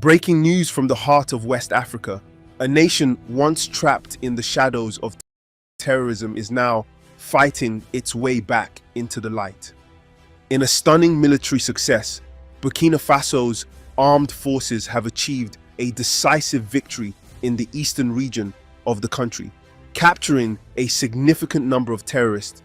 Breaking news from the heart of West Africa. A nation once trapped in the shadows of terrorism is now fighting its way back into the light. In a stunning military success, Burkina Faso's armed forces have achieved a decisive victory in the eastern region of the country, capturing a significant number of terrorists.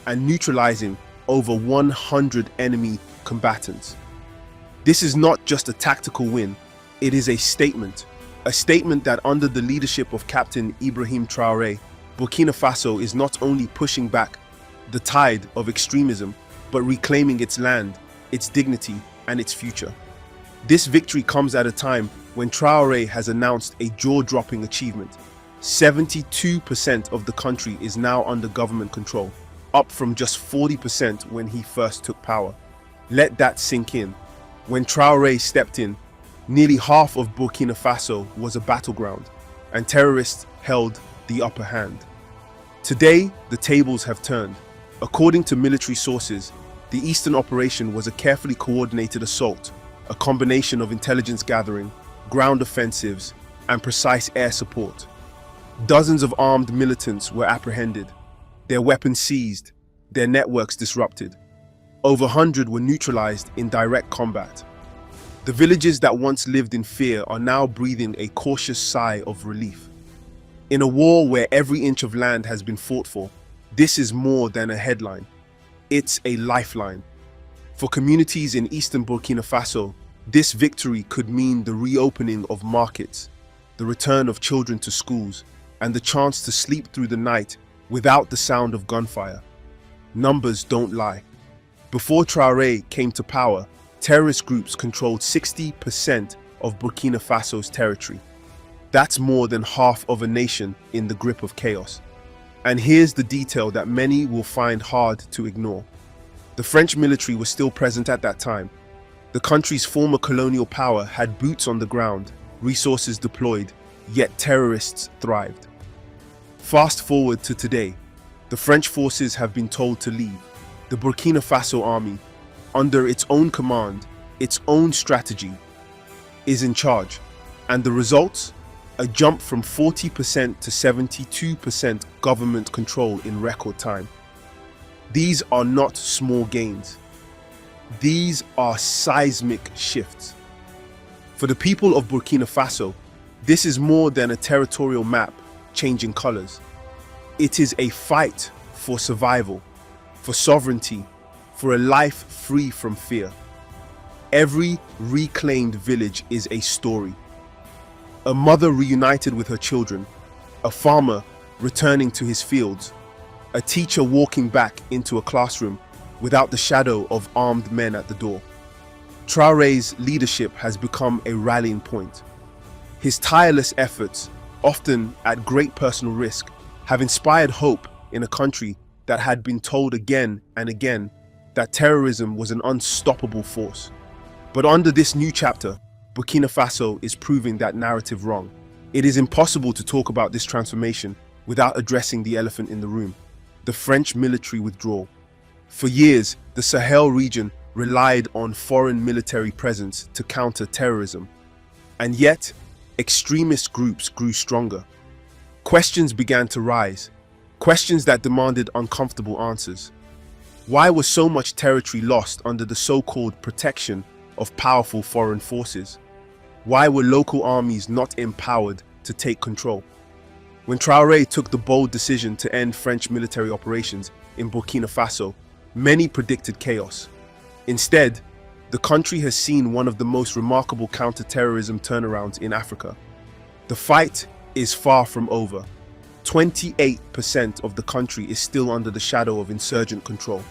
And neutralizing over 100 enemy combatants. This is not just a tactical win, it is a statement that under the leadership of Captain Ibrahim Traoré, Burkina Faso is not only pushing back the tide of extremism, but reclaiming its land, its dignity, and its future. This victory comes at a time when Traoré has announced a jaw-dropping achievement. 72% of the country is now under government control, up from just 40% when he first took power. Let that sink in. When Traoré stepped in, nearly half of Burkina Faso was a battleground, and terrorists held the upper hand. Today, the tables have turned. According to military sources, the Eastern operation was a carefully coordinated assault, a combination of intelligence gathering, ground offensives, and precise air support. Dozens of armed militants were apprehended, their weapons seized, their networks disrupted. Over 100 were neutralized in direct combat. The villages that once lived in fear are now breathing a cautious sigh of relief. In a war where every inch of land has been fought for, this is more than a headline. It's a lifeline. For communities in eastern Burkina Faso, this victory could mean the reopening of markets, the return of children to schools, and the chance to sleep through the night without the sound of gunfire. Numbers don't lie. Before Traoré came to power, terrorist groups controlled 60% of Burkina Faso's territory. That's more than half of a nation in the grip of chaos. And here's the detail that many will find hard to ignore. The French military was still present at that time. The country's former colonial power had boots on the ground, resources deployed, yet terrorists thrived. Fast forward to today, the French forces have been told to leave. The Burkina Faso army, under its own command, its own strategy, is in charge. And the results? A jump from 40% to 72% government control in record time. These are not small gains. These are seismic shifts. For the people of Burkina Faso, this is more than a territorial map changing colors. It is a fight for survival, for sovereignty, for a life free from fear. Every reclaimed village is a story. A mother reunited with her children, a farmer returning to his fields, a teacher walking back into a classroom without the shadow of armed men at the door. Traoré's leadership has become a rallying point. His tireless efforts, often at great personal risk, have inspired hope in a country that had been told again and again that terrorism was an unstoppable force. But under this new chapter, Burkina Faso is proving that narrative wrong. It is impossible to talk about this transformation without addressing the elephant in the room, the French military withdrawal. For years, the Sahel region relied on foreign military presence to counter terrorism. And yet, extremist groups grew stronger. Questions began to rise, questions that demanded uncomfortable answers. Why was so much territory lost under the so-called protection of powerful foreign forces? Why were local armies not empowered to take control? When Traoré took the bold decision to end French military operations in Burkina Faso, many predicted chaos. Instead, the country has seen one of the most remarkable counter-terrorism turnarounds in Africa. The fight is far from over. 28% of the country is still under the shadow of insurgent control.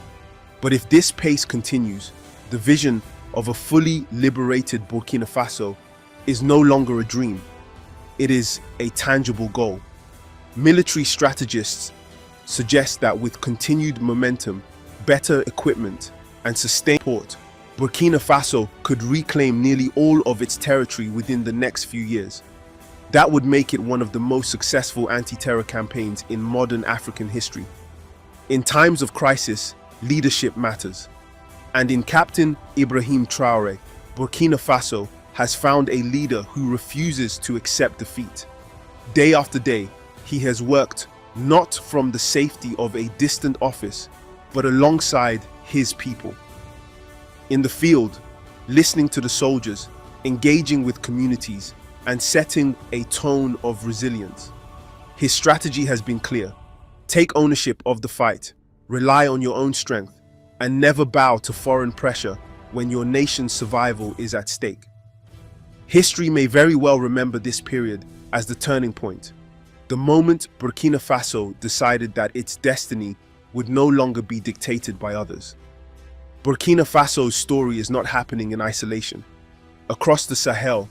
But if this pace continues, the vision of a fully liberated Burkina Faso is no longer a dream. It is a tangible goal. Military strategists suggest that with continued momentum, better equipment, and sustained support, Burkina Faso could reclaim nearly all of its territory within the next few years. That would make it one of the most successful anti-terror campaigns in modern African history. In times of crisis, leadership matters. And in Captain Ibrahim Traoré, Burkina Faso has found a leader who refuses to accept defeat. Day after day, he has worked not from the safety of a distant office, but alongside his people. In the field, listening to the soldiers, engaging with communities, and setting a tone of resilience. His strategy has been clear. Take ownership of the fight, rely on your own strength, and never bow to foreign pressure when your nation's survival is at stake. History may very well remember this period as the turning point, the moment Burkina Faso decided that its destiny would no longer be dictated by others. Burkina Faso's story is not happening in isolation. Across the Sahel,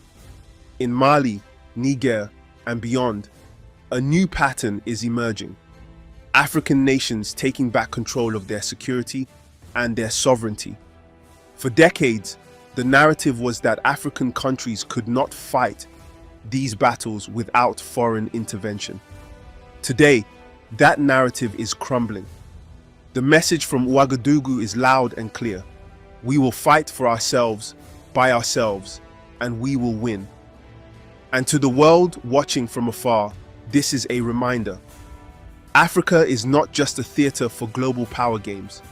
in Mali, Niger, and beyond, a new pattern is emerging. African nations taking back control of their security and their sovereignty. For decades, the narrative was that African countries could not fight these battles without foreign intervention. Today, that narrative is crumbling. The message from Ouagadougou is loud and clear. We will fight for ourselves, by ourselves, and we will win. And to the world watching from afar, this is a reminder. Africa is not just a theater for global power games.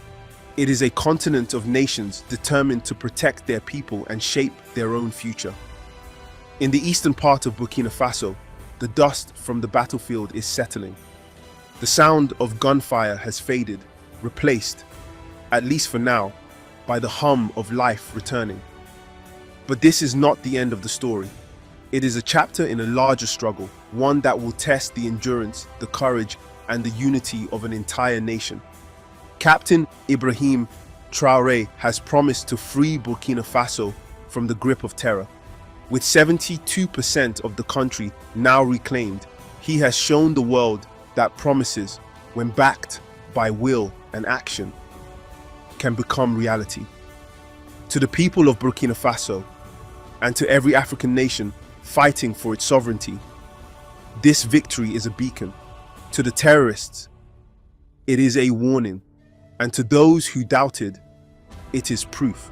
It is a continent of nations determined to protect their people and shape their own future. In the eastern part of Burkina Faso, the dust from the battlefield is settling. The sound of gunfire has faded, replaced, at least for now, by the hum of life returning. But this is not the end of the story. It is a chapter in a larger struggle, one that will test the endurance, the courage, and the unity of an entire nation. Captain Ibrahim Traoré has promised to free Burkina Faso from the grip of terror. With 72% of the country now reclaimed, he has shown the world that promises, when backed by will and action, can become reality. To the people of Burkina Faso, and to every African nation fighting for its sovereignty, this victory is a beacon. To the terrorists, it is a warning. And to those who doubted, it is proof.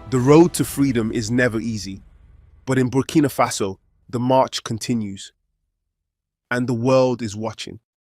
The road to freedom is never easy, but in Burkina Faso, the march continues, and the world is watching.